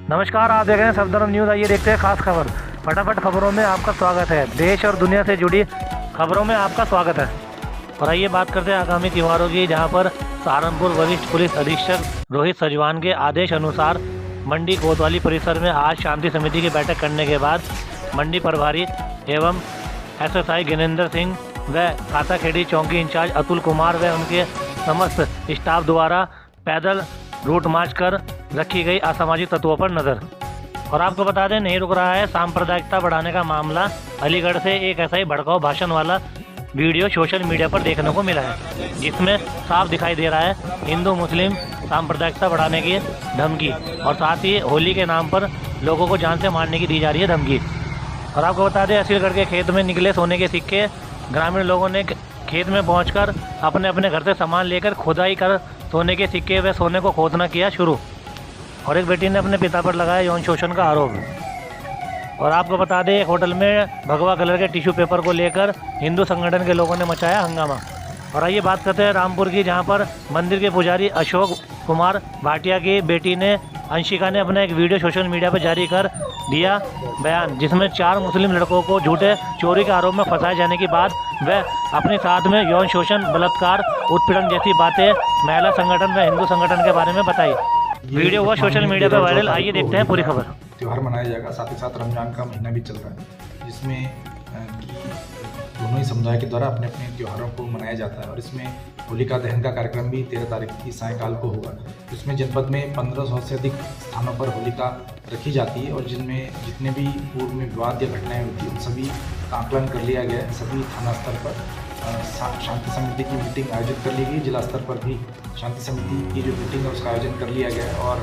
नमस्कार, आप देख रहे हैं सफदर न्यूज़। आइए देखते हैं खास खबर। फटाफट खबरों में आपका स्वागत है। देश और दुनिया से जुड़ी खबरों में आपका स्वागत है। और आइए बात करते हैं आगामी त्योहारों की, जहां पर सहारनपुर वरिष्ठ पुलिस अधीक्षक रोहित सजवान के आदेश अनुसार मंडी कोतवाली परिसर में आज शांति समिति की बैठक करने के बाद मंडी प्रभारी एवं SSI ज्ञानेंद्र सिंह व खाताखेड़ी चौकी इंचार्ज अतुल कुमार व उनके समस्त स्टाफ द्वारा पैदल रूट मार्च कर रखी गई असामाजिक तत्वों पर नज़र। और आपको बता दें, नहीं रुक रहा है सांप्रदायिकता बढ़ाने का मामला। अलीगढ़ से एक ऐसा ही भड़काऊ भाषण वाला वीडियो सोशल मीडिया पर देखने को मिला है, जिसमें साफ दिखाई दे रहा है हिंदू मुस्लिम सांप्रदायिकता बढ़ाने की धमकी, और साथ ही होली के नाम पर लोगों को जान से मारने की दी जा रही है धमकी। और आपको बता दें, असीलगढ़ के खेत में निकले सोने के सिक्के। ग्रामीण लोगों ने खेत में पहुंचकर अपने अपने घर से सामान लेकर खुदाई कर सोने के सिक्के व सोने को खोदना किया शुरू। और एक बेटी ने अपने पिता पर लगाया यौन शोषण का आरोप। और आपको बता दें, एक होटल में भगवा कलर के टिश्यू पेपर को लेकर हिंदू संगठन के लोगों ने मचाया हंगामा। और आइए बात करते हैं रामपुर की, जहां पर मंदिर के पुजारी अशोक कुमार भाटिया की बेटी ने अंशिका ने अपना एक वीडियो सोशल मीडिया पर जारी कर दिया बयान, जिसमें 4 मुस्लिम लड़कों को झूठे चोरी के आरोप में फंसाए जाने की बात व अपने साथ में यौन शोषण, बलात्कार, उत्पीड़न जैसी बातें महिला संगठन व हिंदू संगठन के बारे में बताई। वीडियो हुआ सोशल मीडिया पर वायरल। आइए देखते हैं पूरी खबर। त्यौहार मनाया जाएगा, साथ ही साथ रमजान का महीना भी चल रहा है, जिसमें दोनों ही समुदाय के द्वारा अपने अपने त्योहारों को मनाया जाता है। और इसमें होलिका दहन का कार्यक्रम भी 13 तारीख की सायंकाल को होगा। इसमें जनपद में 1500 से अधिक स्थानों पर होलिका रखी जाती है, और जिनमें जितने भी पूर्व में विवाद या घटनाएं होती हैं उन सभी का आकलन कर लिया गया है। सभी थाना स्तर पर शांति समिति की मीटिंग आयोजित कर ली गई। जिला स्तर पर भी शांति समिति की जो मीटिंग है उसका आयोजन कर लिया गया है। और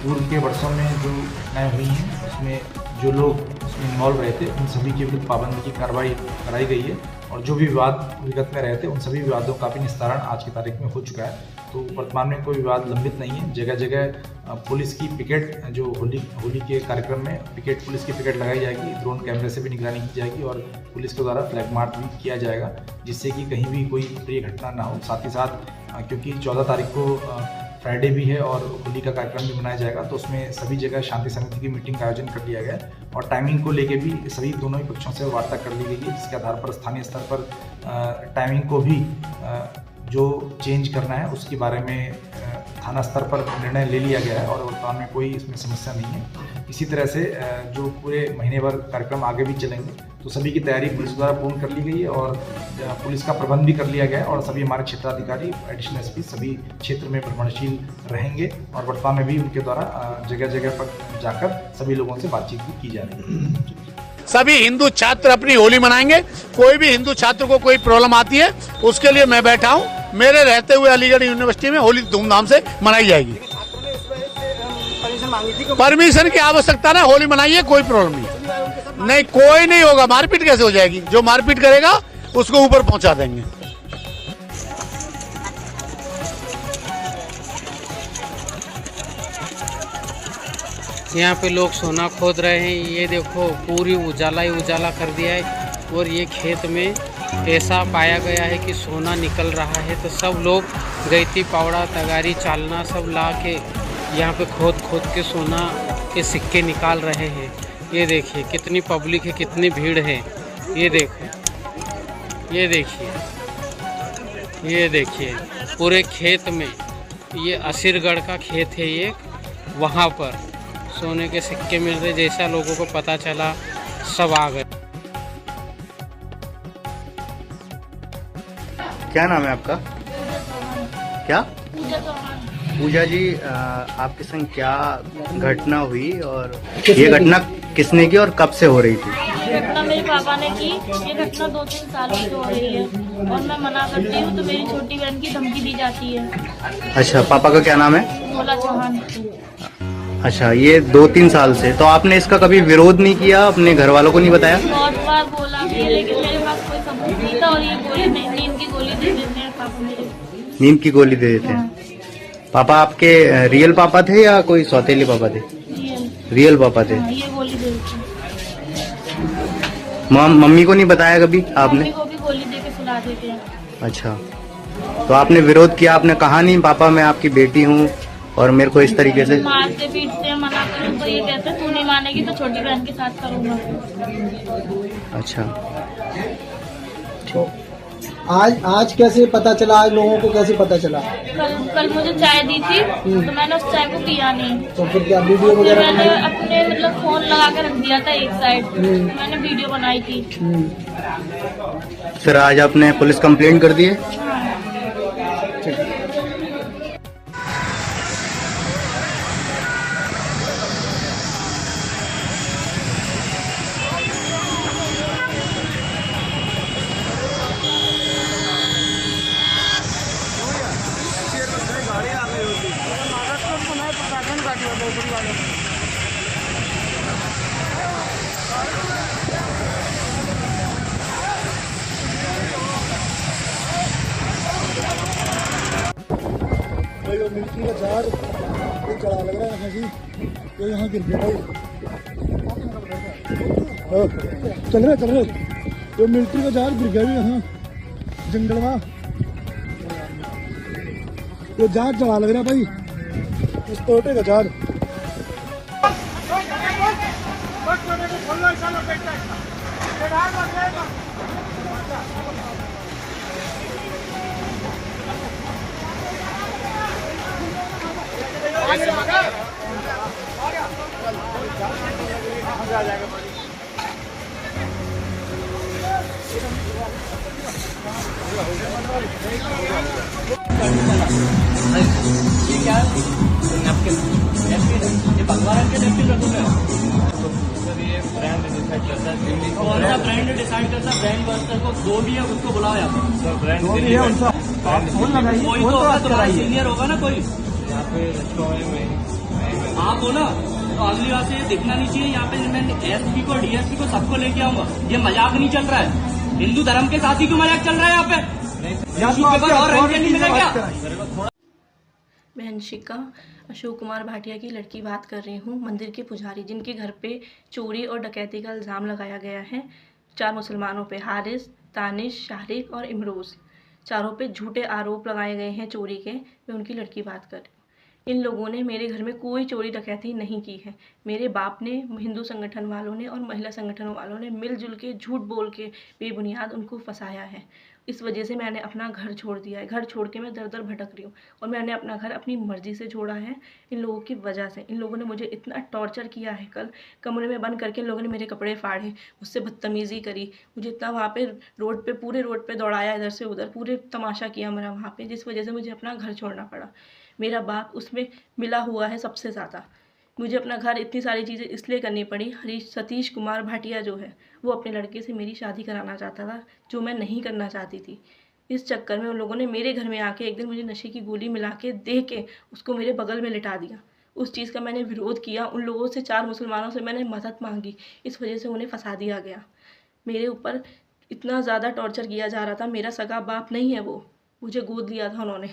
पूर्व के वर्षों में जो घटनाएँ हुई हैं उसमें जो लोग उसमें इन्वॉल्व रहे थे उन सभी के विरुद्ध पाबंदी की कार्रवाई कराई गई है। और जो भी विवाद विगत में रहे थे उन सभी विवादों का भी निस्तारण आज की तारीख में हो चुका है। तो वर्तमान में कोई विवाद लंबित नहीं है। जगह जगह पुलिस की पिकेट, जो होली के कार्यक्रम में पुलिस की पिकेट लगाई जाएगी, ड्रोन कैमरे से भी निगरानी की जाएगी और पुलिस के द्वारा फ्लैग मार्च भी किया जाएगा, जिससे कि कहीं भी कोई प्रिय घटना ना हो। साथ ही साथ क्योंकि 14 तारीख को फ्राइडे भी है और होली का कार्यक्रम भी मनाया जाएगा, तो उसमें सभी जगह शांति समिति की मीटिंग का आयोजन कर लिया गया है। और टाइमिंग को लेके भी सभी दोनों ही पक्षों से वार्ता कर ली गई है, जिसके आधार पर स्थानीय स्तर पर टाइमिंग को भी जो चेंज करना है उसके बारे में थाना स्तर पर निर्णय ले लिया गया है। और वर्तमान में कोई इसमें समस्या नहीं है। इसी तरह से जो पूरे महीने भर कार्यक्रम आगे भी चलेंगे, तो सभी की तैयारी पुलिस द्वारा पूर्ण कर ली गई है और पुलिस का प्रबंध भी कर लिया गया है। और सभी हमारे क्षेत्राधिकारी, एडिशनल एसपी सभी क्षेत्र में भ्रमणशील रहेंगे और वर्तमान में भी उनके द्वारा जगह जगह पर जाकर सभी लोगों से बातचीत भी की जा रही है। सभी हिंदू छात्र अपनी होली मनाएंगे। कोई भी हिंदू छात्र को कोई प्रॉब्लम आती है उसके लिए मैं बैठा हूँ। मेरे रहते हुए अलीगढ़ यूनिवर्सिटी में होली धूमधाम से मनाई जाएगी। परमिशन की आवश्यकता ना, होली मनाइए, कोई प्रॉब्लम नहीं। नहीं, कोई नहीं होगा। मारपीट कैसे हो जाएगी? जो मारपीट करेगा उसको ऊपर पहुंचा देंगे। यहाँ पे लोग सोना खोद रहे हैं। ये देखो, पूरी उजाला ही उजाला कर दिया है। और ये खेत में ऐसा पाया गया है कि सोना निकल रहा है, तो सब लोग गैती, पावड़ा, तगारी, चालना सब ला के यहाँ पे खोद खोद के सोना के सिक्के निकाल रहे हैं। ये देखिए कितनी पब्लिक है, कितनी भीड़ है। ये देखो, ये देखिए, ये देखिए पूरे खेत में। ये असीरगढ़ का खेत है ये। वहाँ पर सोने के सिक्के मिल रहे। जैसा लोगों को पता चला सब आ गए। क्या नाम है आपका? क्या? पूजा जी, आपके संग क्या घटना हुई और ये घटना किसने की और कब से हो रही थी? ये घटना मेरे पापा ने की। ये घटना 2-3 साल से हो रही है और मैं मना करती हूँ तो मेरी छोटी बहन की धमकी दी जाती है। अच्छा, पापा का क्या नाम है? भोला चौहान। अच्छा, ये 2-3 साल से। तो आपने इसका कभी विरोध नहीं किया? अपने घर वालों को नहीं बताया? बहुत बार बोला भी है, लेकिन मेरे पास कोई सबूत नहीं था। और ये गोली, नींद की गोली दे देते हैं पापा मेरे। नींद की गोली दे देते हैं? पापा आपके रियल पापा थे या कोई सौतेले पापा थे? रियल पापा थे। ये गोली दे देते हैं। मम्मी को नहीं बताया कभी आपने? मम्मी को भी गोली दे के सुला देते हैं। अच्छा, तो आपने विरोध किया? आपने कहा नहीं पापा मैं आपकी बेटी हूँ और मेरे को इस तरीके से मारते पीटते हैं, मना करूँ तो ये कहते हैं तू नहीं मानेगी तो छोटी बहन के साथ करूँगा। अच्छा, तो आज कैसे पता चला, आज लोगों को कैसे पता चला? कल मुझे चाय दी थी तो मैंने उस चाय को पिया नहीं, तो फिर क्या वीडियो फिर वगैरह मैंने बनाई? अपने मतलब फोन लगा के रख दिया था एक साइड, मैंने वीडियो बनाई थी। फिर आज आपने पुलिस कंप्लेंट कर दी है? मिलिट्री का जहाज चढ़ा लग रहा है जी, तो यहाँ गिर गया भाई। चल रहे तो मिलिट्री का जहाज गिर गया यहाँ जंगल में, तो जहाज चढ़ा लग रहा है भाई, इस तोटे का जहाज। ब्रांड डिसाइड करता है, ब्रांड मास्टर को जो भी है उसको बुलाओ यहाँ पे। ब्रांड जो भी है उनका कोई तो होगा, तुम्हारा सीनियर होगा ना कोई यहाँ पे आप हो ना, तो अगली बार से देखना नहीं चाहिए। यहाँ पे मैं एसपी को डीएसपी को सबको लेके आऊंगा। ये मजाक नहीं चल रहा है, हिंदू धर्म के साथ ही क्यों मजाक चल रहा है यहाँ पे? और नहीं मिलेगा। मैं हंसिका अशोक कुमार भाटिया की लड़की बात कर रही हूँ, मंदिर के पुजारी जिनके घर पे चोरी और डकैती का इल्ज़ाम लगाया गया है 4 मुसलमानों पे, हारिस, तानिश, शारिक और इमरोज़, चारों पे झूठे आरोप लगाए गए हैं चोरी के। मैं उनकी लड़की बात कर रही हूँ। इन लोगों ने मेरे घर में कोई चोरी डकैती नहीं की है। मेरे बाप ने, हिंदू संगठन वालों ने और महिला संगठन वालों ने मिलजुल के झूठ बोल के बेबुनियाद उनको फंसाया है। इस वजह से मैंने अपना घर छोड़ दिया है। घर छोड़ के मैं दर दर भटक रही हूँ और मैंने अपना घर अपनी मर्ज़ी से छोड़ा है इन लोगों की वजह से। इन लोगों ने मुझे इतना टॉर्चर किया है। कल कमरे में बंद करके इन लोगों ने मेरे कपड़े फाड़े, मुझसे बदतमीज़ी करी, मुझे इतना वहाँ पे रोड पे, पूरे रोड पे दौड़ाया इधर से उधर, पूरे तमाशा किया मेरा वहाँ पे, जिस वजह से मुझे अपना घर छोड़ना पड़ा। मेरा बाप उसमें मिला हुआ है सबसे ज़्यादा। मुझे अपना घर, इतनी सारी चीज़ें इसलिए करनी पड़ी। सतीश कुमार भाटिया जो है वो अपने लड़के से मेरी शादी कराना चाहता था, जो मैं नहीं करना चाहती थी। इस चक्कर में उन लोगों ने मेरे घर में आके एक दिन मुझे नशे की गोली मिला के दे के उसको मेरे बगल में लिटा दिया। उस चीज़ का मैंने विरोध किया। उन लोगों से, 4 मुसलमानों से मैंने मदद मांगी। इस वजह से उन्हें फंसा दिया गया। मेरे ऊपर इतना ज़्यादा टॉर्चर किया जा रहा था। मेरा सगा बाप नहीं है वो, मुझे गोद लिया था उन्होंने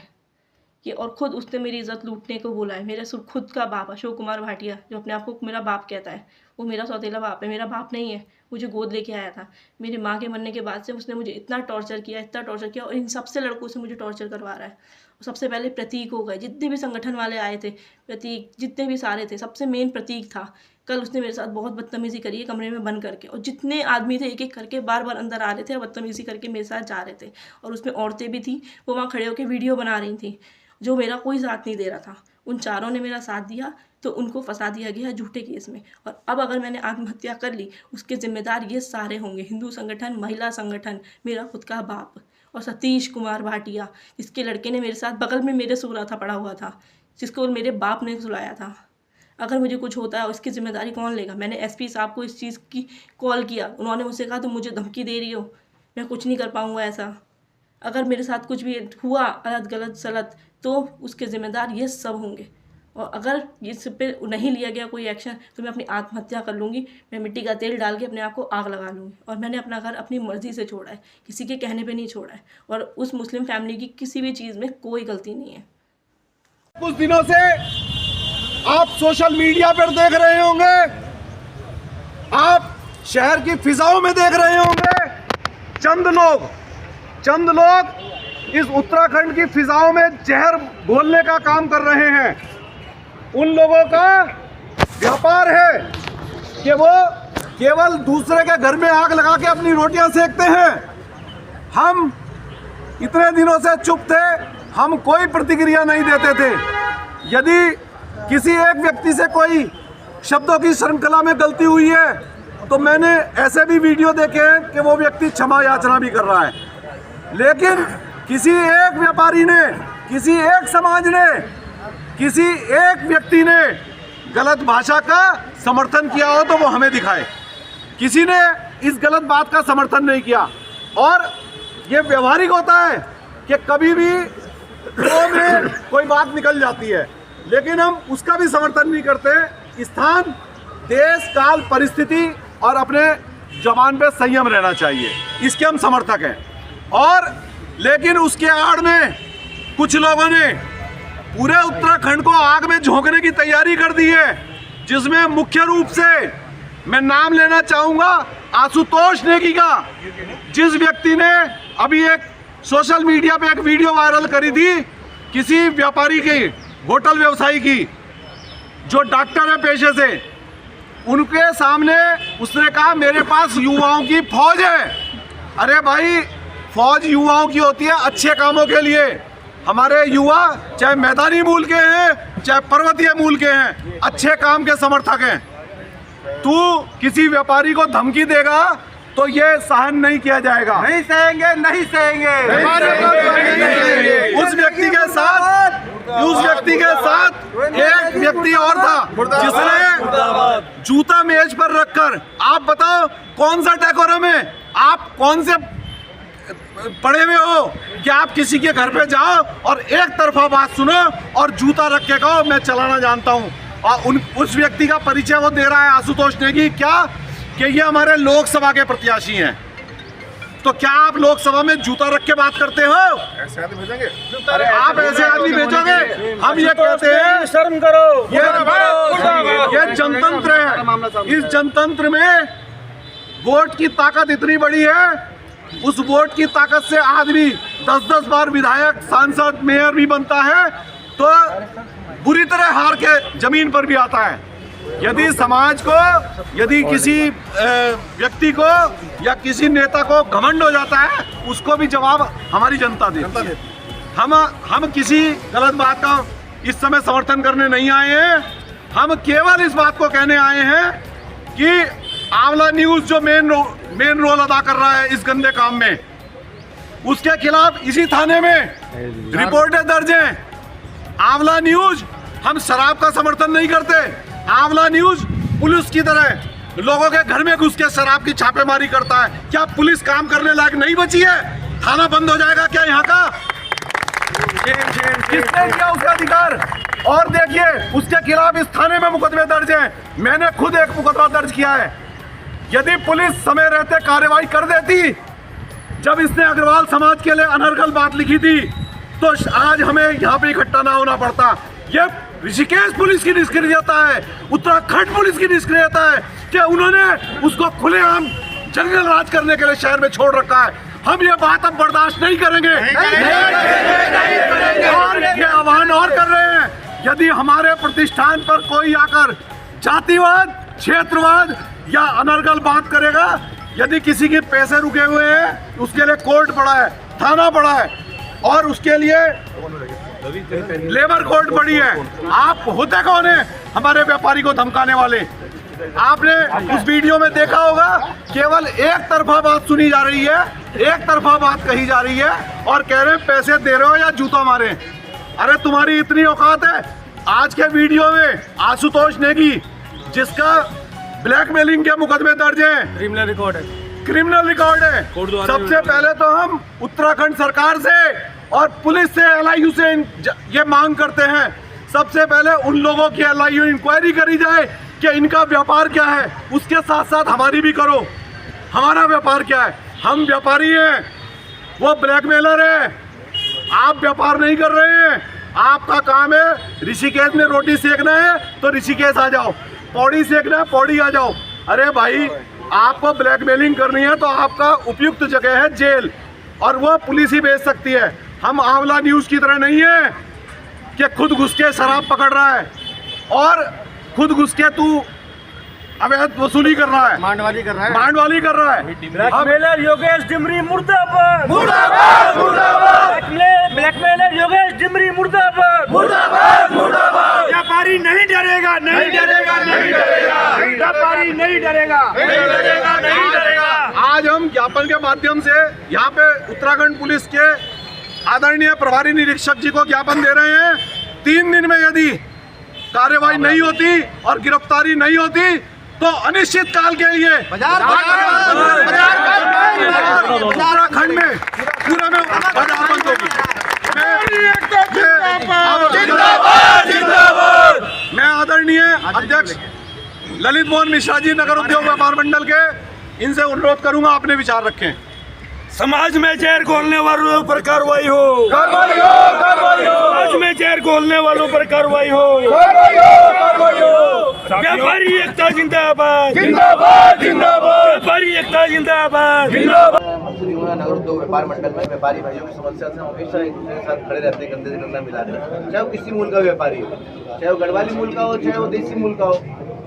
कि, और ख़ुद उसने मेरी इज़्ज़त लूटने को बोला है। मेरा खुद का बाप अशोक कुमार भाटिया, जो अपने आप को मेरा बाप कहता है, वो मेरा सौतेला बाप है, मेरा बाप नहीं है। मुझे गोद लेके आया था। मेरी माँ के मरने के बाद से उसने मुझे इतना टॉर्चर किया और इन सबसे लड़कों से मुझे टॉर्चर करवा रहा है। सबसे पहले प्रतीक हो गए, जितने भी संगठन वाले आए थे, प्रतीक, जितने भी सारे थे, सबसे मेन प्रतीक था। कल उसने मेरे साथ बहुत बदतमीज़ी करी है कमरे में बंद करके, और जितने आदमी थे एक एक करके बार बार अंदर आ रहे थे और बदतमीज़ी करके मेरे साथ जा रहे थे। और उसमें औरतें भी थी, वो वहाँ खड़े होकर वीडियो बना रही थी, जो मेरा कोई साथ नहीं दे रहा था। उन चारों ने मेरा साथ दिया तो उनको फंसा दिया गया झूठे केस में। और अब अगर मैंने आत्महत्या कर ली, उसके जिम्मेदार ये सारे होंगे, हिंदू संगठन, महिला संगठन, मेरा खुद का बाप और सतीश कुमार भाटिया, जिसके लड़के ने मेरे साथ बगल में मेरे सो रहा था, पड़ा हुआ था, जिसको मेरे बाप ने सुलाया था। अगर मुझे कुछ होता है उसकी जिम्मेदारी कौन लेगा? मैंने एसपी साहब को इस चीज़ की कॉल किया, उन्होंने मुझसे कहा तुम मुझे धमकी दे रही हो, मैं कुछ नहीं कर पाऊँगा ऐसा। अगर मेरे साथ कुछ भी हुआ गलत सलत तो उसके ज़िम्मेदार ये सब होंगे। और अगर इस पे नहीं लिया गया कोई एक्शन तो मैं अपनी आत्महत्या कर लूँगी। मैं मिट्टी का तेल डाल के अपने आप को आग लगा लूँगी। और मैंने अपना घर अपनी मर्ज़ी से छोड़ा है, किसी के कहने पे नहीं छोड़ा है। और उस मुस्लिम फैमिली की किसी भी चीज़ में कोई गलती नहीं है। कुछ दिनों से आप सोशल मीडिया पर देख रहे होंगे, आप शहर की फिजाओं में देख रहे होंगे, चंद लोग इस उत्तराखंड की फिजाओं में जहर घोलने का काम कर रहे हैं। उन लोगों का व्यापार है कि वो केवल दूसरे के घर में आग लगा के अपनी रोटियां सेकते हैं। हम इतने दिनों से चुप थे, हम कोई प्रतिक्रिया नहीं देते थे। यदि किसी एक व्यक्ति से कोई शब्दों की श्रृंखला में गलती हुई है तो मैंने ऐसे भी वीडियो देखे हैं कि वो व्यक्ति क्षमा याचना भी कर रहा है। लेकिन किसी एक व्यापारी ने, किसी एक समाज ने, किसी एक व्यक्ति ने गलत भाषा का समर्थन किया हो तो वो हमें दिखाए। किसी ने इस गलत बात का समर्थन नहीं किया। और ये व्यवहारिक होता है कि कभी भी फ्लो में कोई बात निकल जाती है, लेकिन हम उसका भी समर्थन नहीं करते। स्थान, देश, काल, परिस्थिति और अपने जबान पे संयम रहना चाहिए, इसके हम समर्थक हैं। और लेकिन उसके आड़ में कुछ लोगों ने पूरे उत्तराखंड को आग में झोंकने की तैयारी कर दी है, जिसमें मुख्य रूप से मैं नाम लेना चाहूँगा आशुतोष नेगी का, जिस व्यक्ति ने अभी एक सोशल मीडिया पे एक वीडियो वायरल करी थी किसी व्यापारी की, होटल व्यवसायी की, जो डॉक्टर है पेशे से। उनके सामने उसने कहा मेरे पास युवाओं की फौज है। अरे भाई, फौज युवाओं की होती है अच्छे कामों के लिए। हमारे युवा चाहे मैदानी मूल के हैं चाहे पर्वतीय मूल के हैं, अच्छे काम के समर्थक हैं। तू किसी व्यापारी को धमकी देगा तो ये सहन नहीं किया जाएगा। नहीं सहेंगे, नहीं सहेंगे। उस व्यक्ति के साथ एक व्यक्ति और था जिसने जूता मेज पर रखकर, आप बताओ कौन सा डेकोरम है, आप कौन से पढ़े हुए हो कि आप किसी के घर पे जाओ और एक तरफा बात सुनो और जूता रख के कहो मैं चलाना जानता हूँ। और उस व्यक्ति का परिचय वो दे रहा है आशुतोष नेगी, क्या कि ये हमारे लोकसभा के प्रत्याशी हैं। तो क्या आप लोकसभा में जूता रख के बात करते हो? ऐसे आदमी भेजेंगे? अरे आप ऐसे आदमी भेजोगे? हम ये कहते हैं शर्म करो। ये जनतंत्र है। इस जनतंत्र में वोट की ताकत इतनी बड़ी है, उस वोट की ताकत से आदमी 10-10 बार विधायक, सांसद, मेयर भी बनता है तो बुरी तरह हार के जमीन पर भी आता है। यदि समाज को, यदि किसी व्यक्ति को या किसी नेता को घमंड हो जाता है, उसको भी जवाब हमारी जनता देती है। हम किसी गलत बात का इस समय समर्थन करने नहीं आए हैं। हम केवल इस बात को कहने आए हैं कि आंवला न्यूज जो मेन रोल अदा कर रहा है इस गंदे काम में, उसके खिलाफ इसी थाने में रिपोर्टें दर्ज हैं। आंवला न्यूज, हम शराब का समर्थन नहीं करते। आंवला न्यूज पुलिस की तरह लोगों के घर में घुस के शराब की छापेमारी करता है। क्या पुलिस काम करने लायक नहीं बची है? थाना बंद हो जाएगा क्या यहाँ का? किसने किया उसका अधिकार? और देखिए, उसके खिलाफ इस थाने में मुकदमे दर्ज हैं। मैंने खुद एक मुकदमा दर्ज किया है। यदि पुलिस समय रहते कार्रवाई कर देती, जब इसने अग्रवाल समाज के लिए अनर्गल बात लिखी थी, तो आज हमें यहाँ पे इकट्ठा ना होना पड़ता। ये ऋषिकेश पुलिस की निष्क्रियता है, उत्तराखंड पुलिस की निष्क्रियता है कि उन्होंने उसको खुलेआम जंगल राज करने के लिए शहर में छोड़ रखा है। हम ये बात अब बर्दाश्त नहीं करेंगे। और ये आह्वान और कर रहे हैं, यदि हमारे प्रतिष्ठान पर कोई आकर जातिवाद, क्षेत्रवाद या अनर्गल बात करेगा, यदि किसी के पैसे रुके हुए हैं, उसके लिए कोर्ट पड़ा है, थाना पड़ा है और उसके लिए लेबर कोर्ट पड़ी है। आप होते कौन है हमारे व्यापारी को धमकाने वाले? आपने उस वीडियो में देखा होगा, केवल एक तरफा बात सुनी जा रही है, एक तरफा बात कही जा रही है और कह रहे हैं पैसे दे रहे हो या जूता मारे। अरे तुम्हारी इतनी औकात है? आज के वीडियो में आशुतोष नेगी, जिसका ब्लैकमेलिंग के मुकदमे दर्ज हैं, क्रिमिनल रिकॉर्ड है। सबसे पहले तो हम उत्तराखंड सरकार से और पुलिस से, LIU से ये मांग करते हैं, सबसे पहले उन लोगों की LIU इंक्वायरी करी जाए कि इनका व्यापार क्या है। उसके साथ साथ हमारी भी करो, हमारा व्यापार क्या है। हम व्यापारी हैं, वो ब्लैकमेलर है। आप व्यापार नहीं कर रहे हैं, आपका काम है ऋषिकेश में रोटी सेकना है तो ऋषिकेश आ जाओ, पौड़ी सेकना है पौड़ी आ जाओ। अरे भाई, आपको ब्लैकमेलिंग करनी है तो आपका उपयुक्त जगह है जेल, और वो पुलिस ही भेज सकती है। हम आंवला न्यूज़ की तरह नहीं है कि खुद घुस के शराब पकड़ रहा है। और खुद घुस के तू अवैध वसूली कर रहा है, मांडवाली कर रहा है, मांडवाली कर रहा है। ब्लैकमेलर योगेश डिमरी मुर्दाबाद, मुर्दाबाद, मुर्दाबाद। ब्लैकमेलर योगेश डिमरी मुर्दाबाद, मुर्दाबाद, मुर्दाबाद। व्यापारी नहीं डरेगा, नहीं डरेगा, नहीं डरेगा। व्यापारी नहीं डरेगा, नहीं डरेगा, नहीं डरेगा। आज हम ज्ञापन के माध्यम से यहाँ पे उत्तराखंड पुलिस के आदरणीय प्रभारी निरीक्षक जी को ज्ञापन दे रहे हैं। 3 दिन में यदि कार्यवाही नहीं होती और गिरफ्तारी नहीं होती तो अनिश्चित काल के लिए उत्तराखंड में पूरे में बाजार बंद होगी। मैं आदरणीय अध्यक्ष ललित मोहन मिश्रा जी नगर उद्योग व्यापार मंडल के इनसे अनुरोध करूंगा, अपने विचार रखें। समाज में जहर घोलने वालों पर कार्रवाई हो, कार्रवाई हो, कार्रवाई हो। समाज में जहर घोलने वालों पर कार्रवाई हो, कार्रवाई हो, कार्रवाई हो। व्यापारी एकता जिंदाबाद, जिंदाबाद, जिंदाबाद। व्यापारी एकता जिंदाबाद, जिंदाबाद। नगर उद्योग व्यापार मंडल में व्यापारी भाइयों की समस्या से हमेशा एक दूसरे के साथ खड़े रहते हैं, कंधे से कंधा मिलाते हैं। चाहे वो किसी मूल का व्यापारी हो, चाहे वो गढ़वाली मूल का हो, चाहे वो देसी मूल का हो।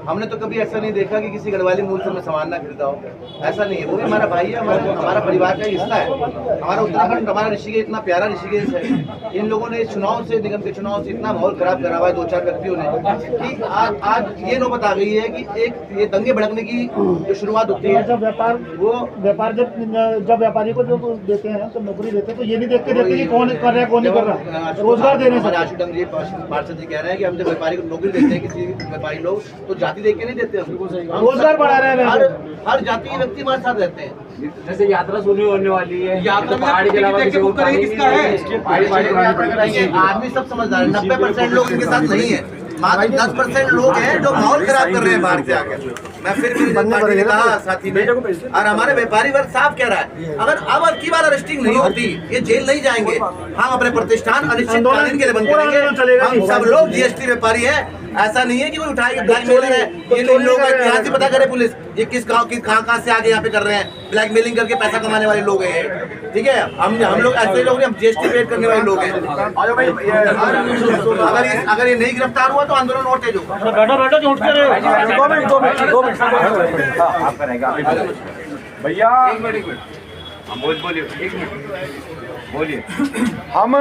हमने तो कभी ऐसा नहीं देखा कि किसी गढ़वाली मूल से मैं सामान ना खरीदा हो, ऐसा नहीं है। वो भी हमारा भाई है, हमारा परिवार का हिस्सा है। हमारा उत्तराखंड, हमारा ऋषिकेश इतना प्यारा ऋषिकेश है। इन लोगों ने इस चुनाव से, निगम के चुनाव से इतना माहौल खराब करा हुआ है 2-4 व्यक्तियों ने कि आज ये नौबत आ गई है कि एक ये दंगे भड़कने की जो शुरुआत होती है। जब व्यापार जब व्यापारी को जो देते हैं, तो नौकरी देते हैं, तो ये नहीं देखते रहते कि कौन कर रहा है कौन नहीं कर रहा। रोजगार देने से आशु डंगरी पार्षद जी कह रहे हैं कि हम जब व्यापारी को नौकरी देते हैं, किसी व्यापारी लोग, तो जाति देख के नहीं देते हम, रोजगार बढ़ा रहे हैं। हर जाति के व्यक्ति हमारे साथ रहते हैं। जैसे यात्रा शुरू होने वाली है, यात्रा पहाड़ी के अलावा किसका है? आदमी सब समझदार है। 90% लोग इनके साथ नहीं है, मात्र 10% लोग हैं जो माहौल खराब कर रहे हैं बाहर से आकर। मैं फिर पार्टी ने कहा साथी ने, और हमारे व्यापारी वर्ग साफ कह रहा है, अगर अब की बार अरेस्टिंग नहीं होती, ये जेल नहीं जाएंगे, हम अपने प्रतिष्ठान अनिश्चितकालीन के लिए बंद करेंगे। हम सब लोग जीएसटी व्यापारी है, ऐसा नहीं है कि कोई उठाएगी ब्लैकमेलर है। ये लोगों का इतिहास ही पता करे पुलिस, ये किस गाँव की कहाँ से आगे यहाँ पे कर रहे हैं, ब्लैकमेलिंग करके पैसा कमाने वाले लोग हैं। ठीक है, हम लोग ऐसे लोग, हम जीएसटी पेड करने वाले लोग हैं। अगर ये नहीं गिरफ्तार हुआ तो आंदोलन और तेज होगा। भैया बोलिए। हम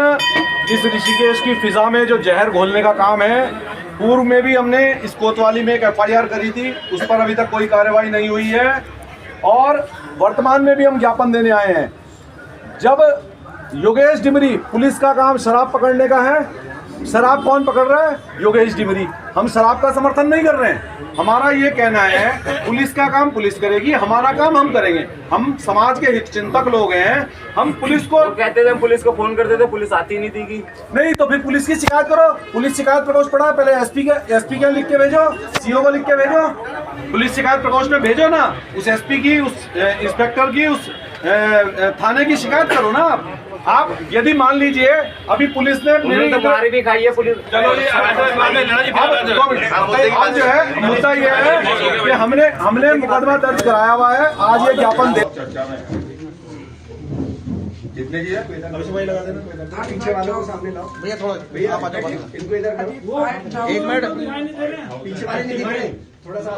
इस ऋषिकेश की फिजा में जो जहर घोलने का काम है, पूर्व में भी हमने इस कोतवाली में एक FIR करी थी, उस पर अभी तक कोई कार्रवाई नहीं हुई है। और वर्तमान में भी हम ज्ञापन देने आए हैं। जब योगेश डिमरी, पुलिस का काम शराब पकड़ने का है, शराब कौन पकड़ रहा है? योगेश डिमरी। हम शराब का समर्थन नहीं कर रहे हैं। हमारा ये कहना है, पुलिस का काम पुलिस करेगी, हमारा काम हम करेंगे। हम समाज के हित चिंतक लोग हैं। हम पुलिस को कहते थे, पुलिस को फोन करते थे, पुलिस आती नहीं थी। नहीं तो फिर पुलिस की शिकायत करो। पुलिस शिकायत प्रकोष्ठ पड़ा, पहले एसपी के लिख के भेजो, CO को लिख के भेजो, पुलिस शिकायत प्रकोष्ठ में भेजो ना। उस एसपी की, उस इंस्पेक्टर की, उस थाने की शिकायत करो ना आप। यदि मान लीजिए अभी पुलिस ने मेरी भी खाई है पुलिस, चलो आज जो है मुद्दा ये है कि हमने मुकदमा दर्ज कराया हुआ है। आज ये ज्ञापन दे जितने जी है लगा देना, पीछे वालों को सामने लाओ भैया, थोड़ा भैया आप आ जाओ, इनको इधर 1 मिनट, पीछे वाले नहीं दिख रहे, थोड़ा सा